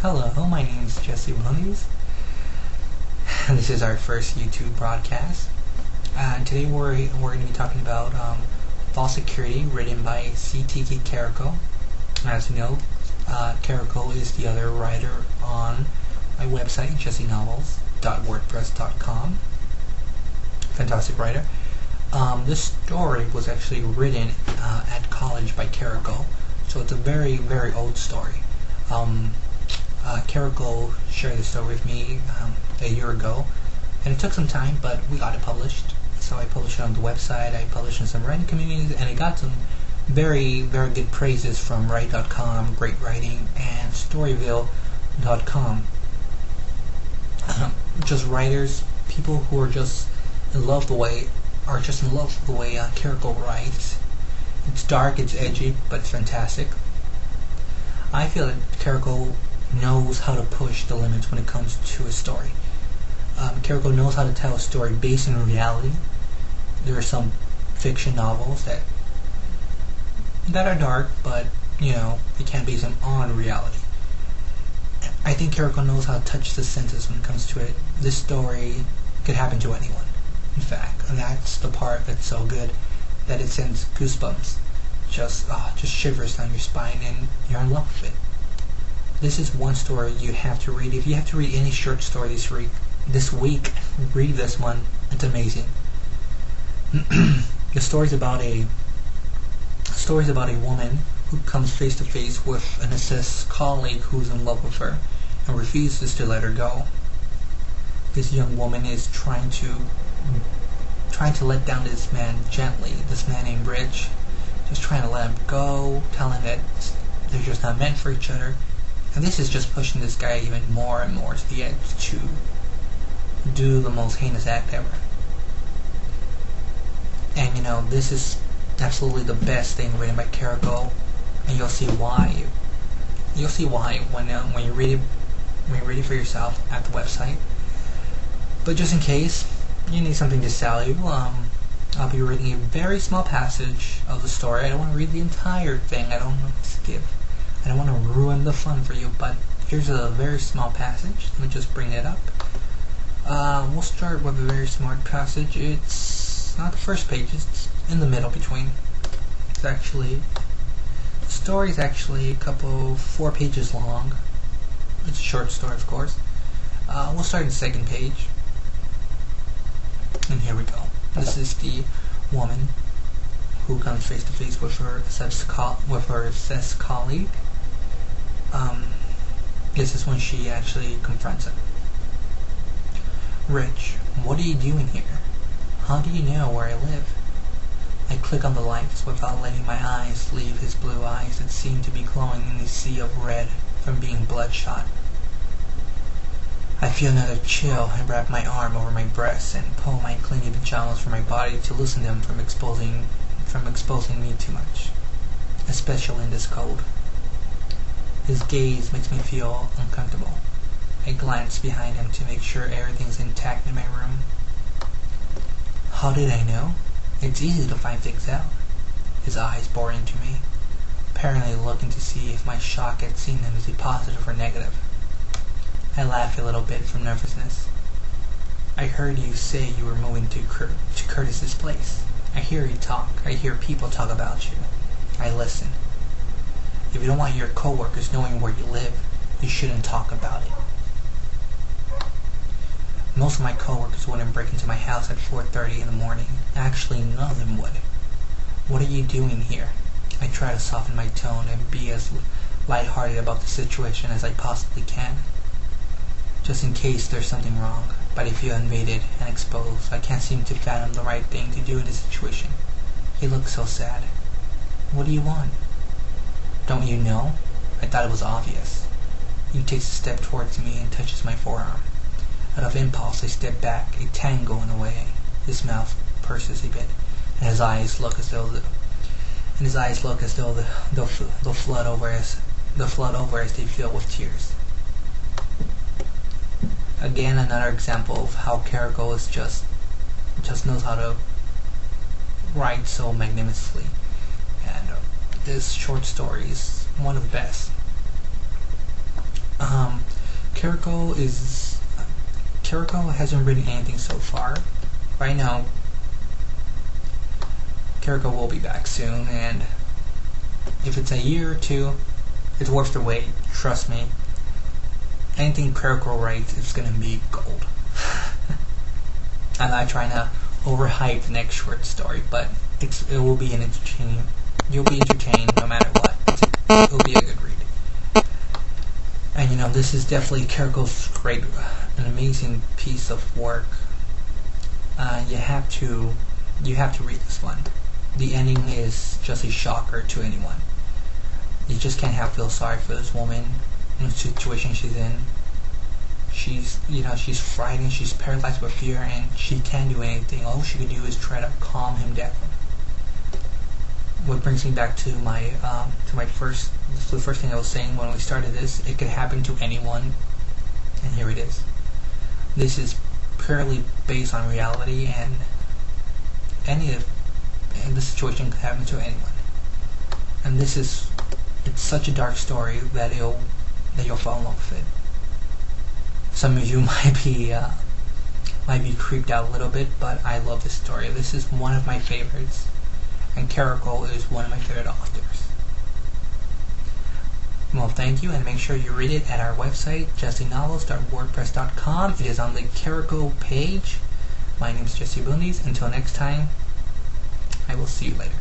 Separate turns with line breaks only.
Hello, my name is Jesse Williams, and this is our first YouTube broadcast. Today we're going to be talking about False Security, written by CTK Carrico. As you know, Carrico is the other writer on my website, jessenovels.wordpress.com. Fantastic writer. This story was actually written at college by Carrico, so it's a very, very old story. Carrico shared the story with me a year ago, and it took some time, but we got it published. So I published it on the website, I published in some writing communities, and I got some very, very good praises from Write.com, Great Writing, and Storyville.com. Just writers, people who are just in love the way, Carrico writes. It's dark, it's edgy, but it's fantastic. I feel that Carrico knows how to push the limits when it comes to a story. Carrico knows how to tell a story based in reality. There are some fiction novels that are dark, but they can't base them on reality. I think Carrico knows how to touch the senses when it comes to it. This story could happen to anyone, in fact, and that's the part that's so good, that it sends goosebumps, just shivers down your spine, and you're in love with it. This is one story you have to read. If you have to read any short story this week, read this one. It's amazing. The story's about a woman who comes face to face with an assessed colleague who's in love with her and refuses to let her go. This young woman is trying to let down this man gently. This man named Rich, just trying to let him go, telling him that they're just not meant for each other. And this is just pushing this guy even more and more to the edge to do the most heinous act ever. And this is absolutely the best thing written by Carrico, and you'll see why. You'll see why when you read it for yourself at the website. But just in case you need something to sell you, I'll be reading a very small passage of the story. I don't want to read the entire thing. I don't want to skip. I don't want to ruin the fun for you, but here's a very small passage. Let me just bring it up. We'll start with a very smart passage. It's not the first page, it's in the middle between. The story is actually 4 pages long. It's a short story, of course. We'll start in the second page. And here we go. This is the woman who comes face to face with her assessed colleague. This is when she actually confronts him. Rich, what are you doing here? How do you know where I live? I click on the lights without letting my eyes leave his blue eyes that seem to be glowing in a sea of red from being bloodshot. I feel another chill and wrap my arm over my breast and pull my clingy pajamas from my body to loosen them from exposing me too much, especially in this cold. His gaze makes me feel uncomfortable. I glance behind him to make sure everything's intact in my room. How did I know? It's easy to find things out. His eyes bore into me, apparently looking to see if my shock at seeing him is a positive or negative. I laugh a little bit from nervousness. I heard you say you were moving to Curtis's place. I hear you talk. I hear people talk about you. I listen. If you don't want your coworkers knowing where you live, you shouldn't talk about it. Most of my coworkers wouldn't break into my house at 4:30 in the morning. Actually, none of them would. What are you doing here? I try to soften my tone and be as lighthearted about the situation as I possibly can, just in case there's something wrong. But I feel invaded and exposed. I can't seem to fathom the right thing to do in this situation. He looks so sad. What do you want? Don't you know? I thought it was obvious. He takes a step towards me and touches my forearm. Out of impulse, I step back, a tango in a way. His mouth purses a bit, and his eyes look as though they'll flood over as they fill with tears. Again, another example of how Carrico is just knows how to write so magnificently, and this short story is one of the best. Carrico hasn't written anything so far. Right now, Carrico will be back soon, and if it's a year or two, it's worth the wait. Trust me. Anything Carrico writes is gonna be gold. I'm not trying to overhype the next short story, but it will be an entertaining. You'll be entertained no matter what. It will be a good read. And this is definitely Carrico's an amazing piece of work. You have to read this one. The ending is just a shocker to anyone. You just can't help feel sorry for this woman in the situation she's in. She's frightened, she's paralyzed by fear, and she can't do anything. All she could do is try to calm him down. What brings me back to the first thing I was saying when we started this. It could happen to anyone, and here it is. This is purely based on reality, and the situation could happen to anyone. And it's such a dark story that you'll fall in love with it. Some of you might be creeped out a little bit, but I love this story. This is one of my favorites, and Carrico is one of my favorite authors. Well, thank you, and make sure you read it at our website, jessenovels.wordpress.com. It is on the Carrico page. My name is Jesse Bundes. Until next time, I will see you later.